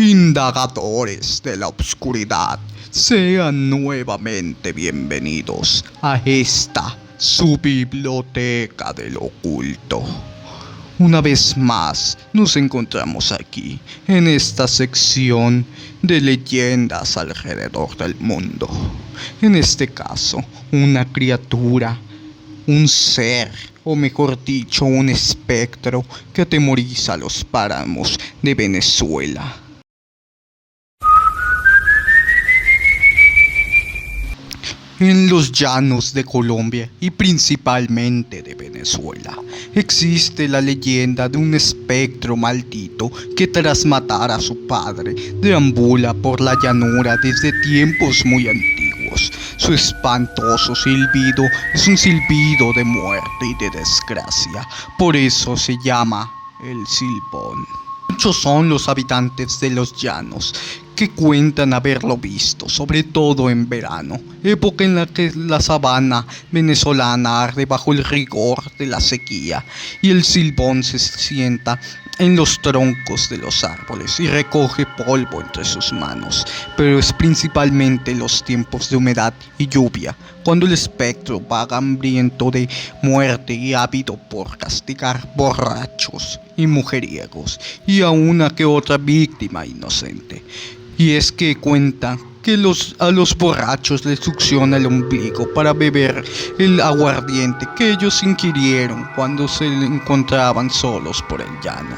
Indagadores de la oscuridad, sean nuevamente bienvenidos a esta, su biblioteca del oculto. Una vez más nos encontramos aquí, en esta sección de leyendas alrededor del mundo. En este caso, una criatura, un ser, o mejor dicho, un espectro que atemoriza los páramos de Venezuela. En los llanos de Colombia y principalmente de Venezuela, existe la leyenda de un espectro maldito que tras matar a su padre, deambula por la llanura desde tiempos muy antiguos. Su espantoso silbido es un silbido de muerte y de desgracia, por eso se llama el Silbón. Muchos son los habitantes de los llanos que cuentan haberlo visto, sobre todo en verano, época en la que la sabana venezolana arde bajo el rigor de la sequía y el silbón se sienta en los troncos de los árboles y recoge polvo entre sus manos, pero es principalmente los tiempos de humedad y lluvia, cuando el espectro vaga hambriento de muerte y ávido por castigar borrachos y mujeriegos y a una que otra víctima inocente. Y es que cuenta que a los borrachos les succiona el ombligo para beber el aguardiente que ellos ingirieron cuando se encontraban solos por el llano,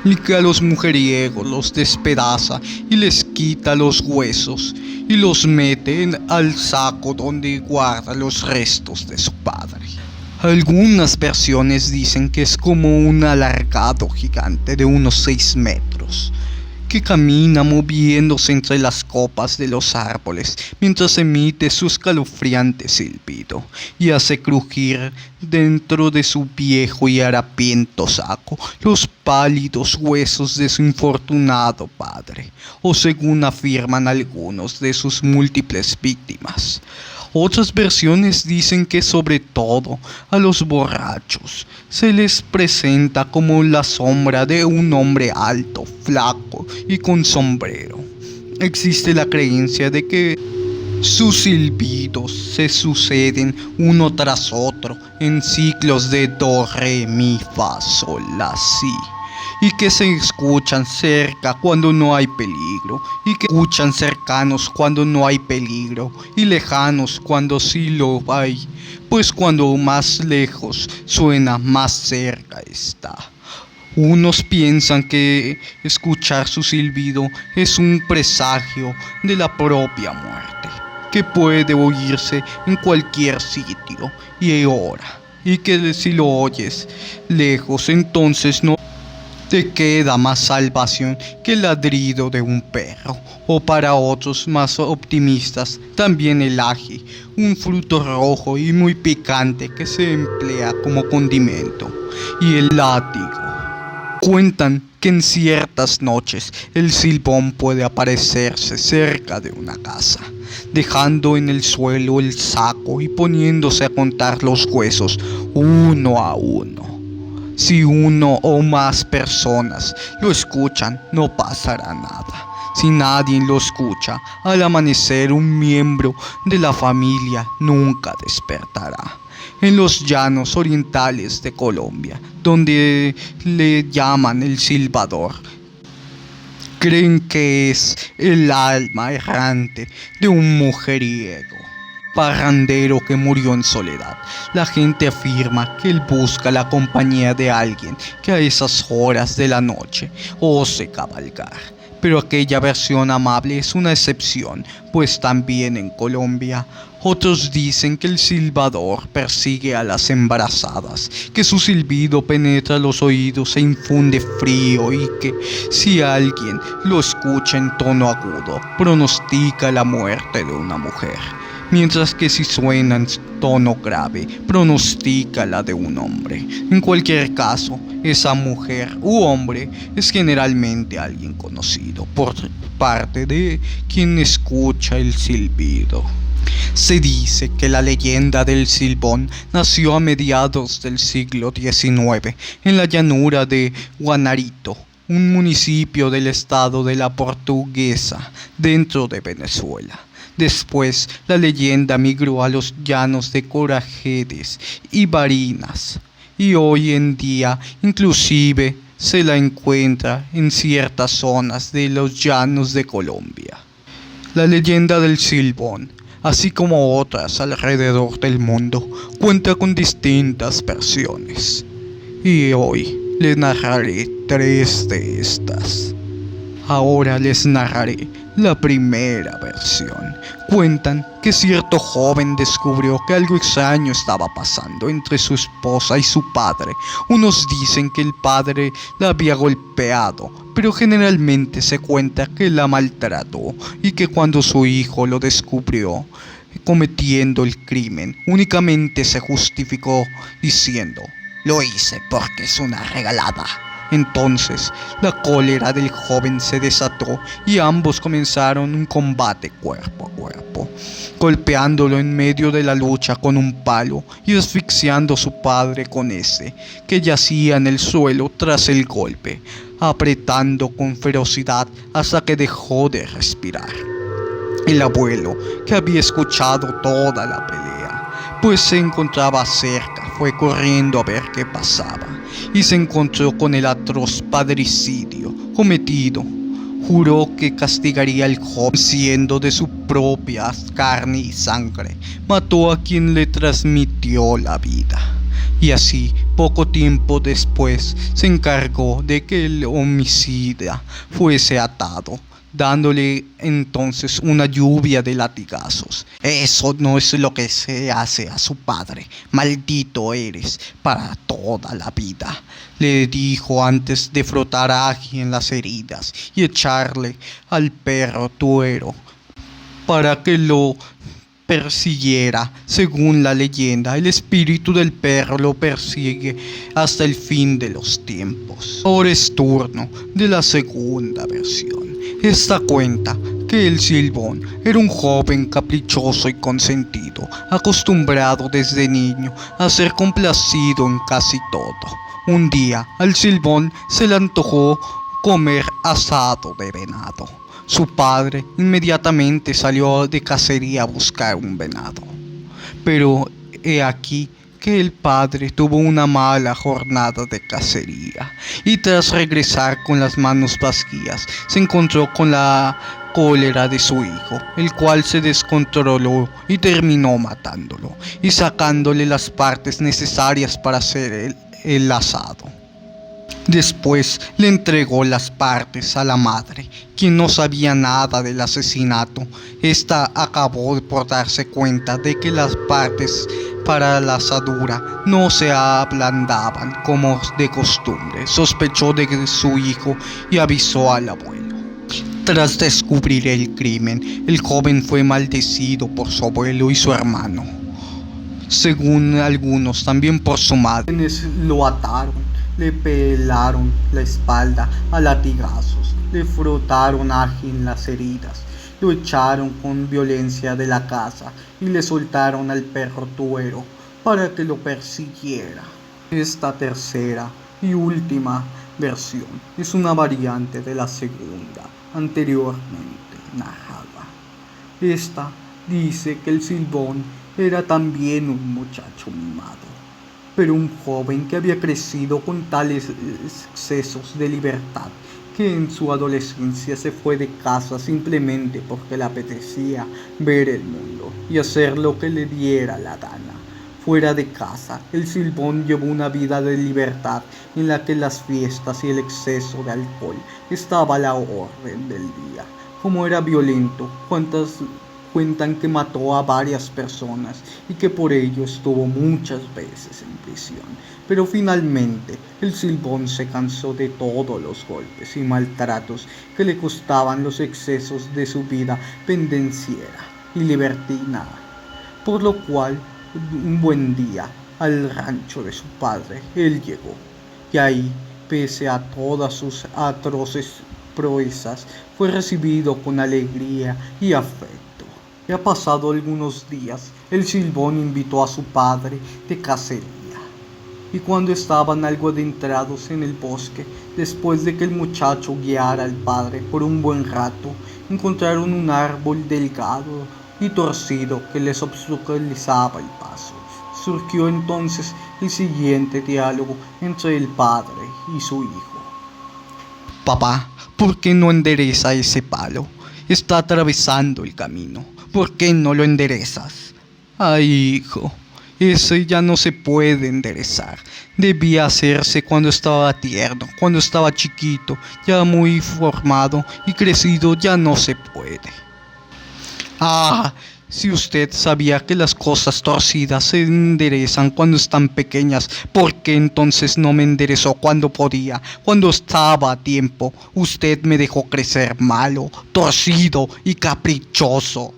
y que a los mujeriegos los despedaza y les quita los huesos y los mete al saco donde guarda los restos de su padre. Algunas versiones dicen que es como un alargado gigante de unos 6 metros, que camina moviéndose entre las copas de los árboles mientras emite su escalofriante silbido y hace crujir dentro de su viejo y harapiento saco los pálidos huesos de su infortunado padre, o según afirman algunos de sus múltiples víctimas. Otras versiones dicen que sobre todo a los borrachos se les presenta como la sombra de un hombre alto, flaco y con sombrero. Existe la creencia de que sus silbidos se suceden uno tras otro en ciclos de do, re, mi, fa, sol, la, si, y que se escuchan cerca cuando no hay peligro, y que escuchan cercanos cuando no hay peligro, y lejanos cuando sí lo hay, pues cuando más lejos suena, más cerca está. Unos piensan que escuchar su silbido es un presagio de la propia muerte, que puede oírse en cualquier sitio y hora, y que si lo oyes lejos, entonces no te queda más salvación que el ladrido de un perro. O para otros más optimistas, también el ají, un fruto rojo y muy picante que se emplea como condimento, y el látigo. Cuentan que en ciertas noches el silbón puede aparecerse cerca de una casa, dejando en el suelo el saco y poniéndose a contar los huesos uno a uno. Si uno o más personas lo escuchan, no pasará nada. Si nadie lo escucha, al amanecer un miembro de la familia nunca despertará. En los llanos orientales de Colombia, donde le llaman el silbador, creen que es el alma errante de un mujeriego parrandero que murió en soledad. La gente afirma que él busca la compañía de alguien que a esas horas de la noche ose cabalgar. Pero aquella versión amable es una excepción, pues también en Colombia otros dicen que el silbador persigue a las embarazadas, que su silbido penetra los oídos e infunde frío, y que si alguien lo escucha en tono agudo, pronostica la muerte de una mujer, mientras que si suena en tono grave, pronostica la de un hombre. En cualquier caso, esa mujer u hombre es generalmente alguien conocido por parte de quien escucha el silbido. Se dice que la leyenda del Silbón nació a mediados del siglo XIX en la llanura de Guanarito, un municipio del estado de la Portuguesa, dentro de Venezuela. Después, la leyenda migró a los llanos de Corajedes y Barinas, y hoy en día inclusive se la encuentra en ciertas zonas de los llanos de Colombia. La leyenda del Silbón, así como otras alrededor del mundo, cuenta con distintas versiones. Y hoy les narraré 3 de estas. Ahora les narraré la primera versión. Cuentan que cierto joven descubrió que algo extraño estaba pasando entre su esposa y su padre. Unos dicen que el padre la había golpeado, pero generalmente se cuenta que la maltrató y que cuando su hijo lo descubrió cometiendo el crimen, únicamente se justificó diciendo: "Lo hice porque es una regalada". Entonces, la cólera del joven se desató y ambos comenzaron un combate cuerpo a cuerpo, golpeándolo en medio de la lucha con un palo y asfixiando a su padre con ese, que yacía en el suelo tras el golpe, apretando con ferocidad hasta que dejó de respirar. El abuelo, que había escuchado toda la pelea, pues se encontraba cerca, fue corriendo a ver qué pasaba y se encontró con el atroz padricidio cometido. Juró que castigaría al joven siendo de su propia carne y sangre. Mató a quien le transmitió la vida. Y así, poco tiempo después, se encargó de que el homicida fuese atado, dándole entonces una lluvia de latigazos. "Eso no es lo que se hace a su padre. Maldito eres para toda la vida", le dijo antes de frotar ají en las heridas y echarle al perro Tuero para que lo persiguiera. Según la leyenda, el espíritu del perro lo persigue hasta el fin de los tiempos. Ahora es turno de la segunda versión. Esta cuenta que el Silbón era un joven caprichoso y consentido, acostumbrado desde niño a ser complacido en casi todo. Un día, al Silbón se le antojó comer asado de venado. Su padre inmediatamente salió de cacería a buscar un venado. Pero he aquí que el padre tuvo una mala jornada de cacería y tras regresar con las manos vacías se encontró con la cólera de su hijo, el cual se descontroló y terminó matándolo y sacándole las partes necesarias para hacer el asado. Después le entregó las partes a la madre, quien no sabía nada del asesinato. Esta acabó por darse cuenta de que las partes para la asadura no se ablandaban como de costumbre. Sospechó de su hijo y avisó al abuelo. Tras descubrir el crimen, el joven fue maldecido por su abuelo y su hermano, según algunos también por su madre, quienes lo ataron. Le pelaron la espalda a latigazos, le frotaron ají en las heridas, lo echaron con violencia de la casa y le soltaron al perro Tuero para que lo persiguiera. Esta tercera y última versión es una variante de la segunda anteriormente narrada. Esta dice que el Silbón era también un muchacho mimado, pero un joven que había crecido con tales excesos de libertad que en su adolescencia se fue de casa simplemente porque le apetecía ver el mundo y hacer lo que le diera la gana. Fuera de casa, el Silbón llevó una vida de libertad en la que las fiestas y el exceso de alcohol estaba a la orden del día. Como era violento, cuentan que mató a varias personas y que por ello estuvo muchas veces en prisión. Pero finalmente el Silbón se cansó de todos los golpes y maltratos que le costaban los excesos de su vida pendenciera y libertina, por lo cual un buen día al rancho de su padre él llegó, y ahí, pese a todas sus atroces proezas, fue recibido con alegría y afecto. Ya pasado algunos días, el Silbón invitó a su padre de cacería y cuando estaban algo adentrados en el bosque, después de que el muchacho guiara al padre por un buen rato, encontraron un árbol delgado y torcido que les obstaculizaba el paso. Surgió entonces el siguiente diálogo entre el padre y su hijo. Papá, ¿por qué no endereza ese palo? Está atravesando el camino. ¿Por qué no lo enderezas? Ay, hijo, ese ya no se puede enderezar. Debía hacerse cuando estaba tierno, cuando estaba chiquito, ya muy formado y crecido ya no se puede. Ah, si usted sabía que las cosas torcidas se enderezan cuando están pequeñas, ¿por qué entonces no me enderezó cuando podía, cuando estaba a tiempo? Usted me dejó crecer malo, torcido y caprichoso.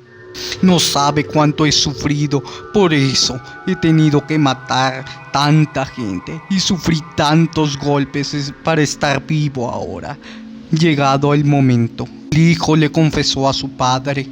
No sabe cuánto he sufrido, por eso he tenido que matar tanta gente y sufrí tantos golpes para estar vivo ahora. Llegado el momento, el hijo le confesó a su padre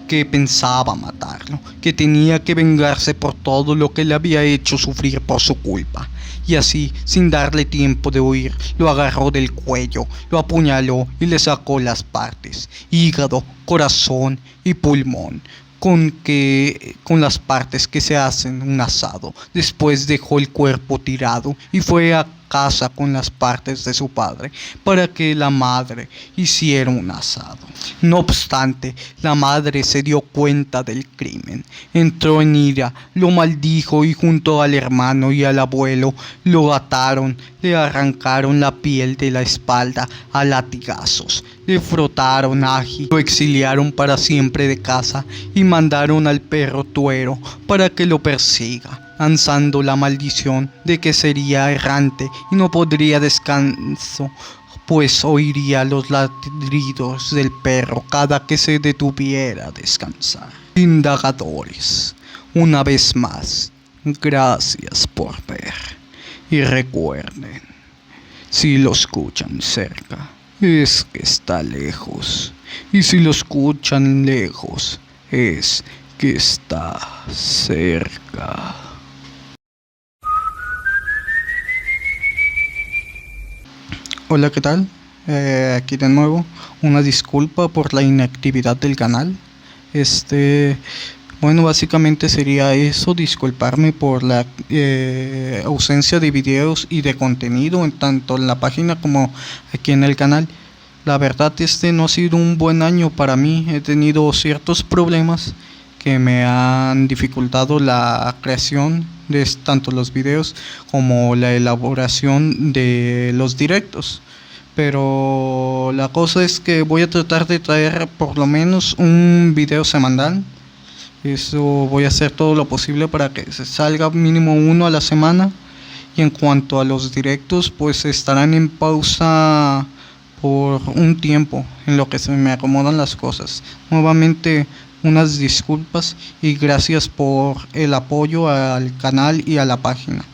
que pensaba matarlo, que tenía que vengarse por todo lo que le había hecho sufrir por su culpa. Y así, sin darle tiempo de huir, lo agarró del cuello, lo apuñaló y le sacó las partes, hígado, corazón y pulmón, con las partes que se hacen un asado. Después dejó el cuerpo tirado y fue a casa con las partes de su padre para que la madre hiciera un asado. No obstante, la madre se dio cuenta del crimen, entró en ira, lo maldijo y junto al hermano y al abuelo lo ataron, le arrancaron la piel de la espalda a latigazos, le frotaron ají, lo exiliaron para siempre de casa y mandaron al perro Tuero para que lo persiga, lanzando la maldición de que sería errante y no podría descanso, pues oiría los ladridos del perro cada que se detuviera a descansar. Indagadores, una vez más, gracias por ver. Y recuerden, si lo escuchan cerca, es que está lejos. Y si lo escuchan lejos, es que está cerca. Hola, ¿qué tal? Aquí de nuevo, una disculpa por la inactividad del canal. Bueno, básicamente sería eso, disculparme por la ausencia de videos y de contenido, tanto en la página como aquí en el canal. La verdad, no ha sido un buen año para mí. He tenido ciertos problemas que me han dificultado la creación de tanto los videos como la elaboración de los directos. Pero la cosa es que voy a tratar de traer por lo menos un video semanal. Eso, voy a hacer todo lo posible para que se salga mínimo uno a la semana. Y en cuanto a los directos, pues estarán en pausa por un tiempo en lo que se me acomodan las cosas. Nuevamente, unas disculpas y gracias por el apoyo al canal y a la página.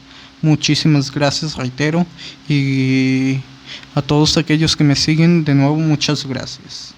Muchísimas gracias, reitero, y a todos aquellos que me siguen, de nuevo muchas gracias.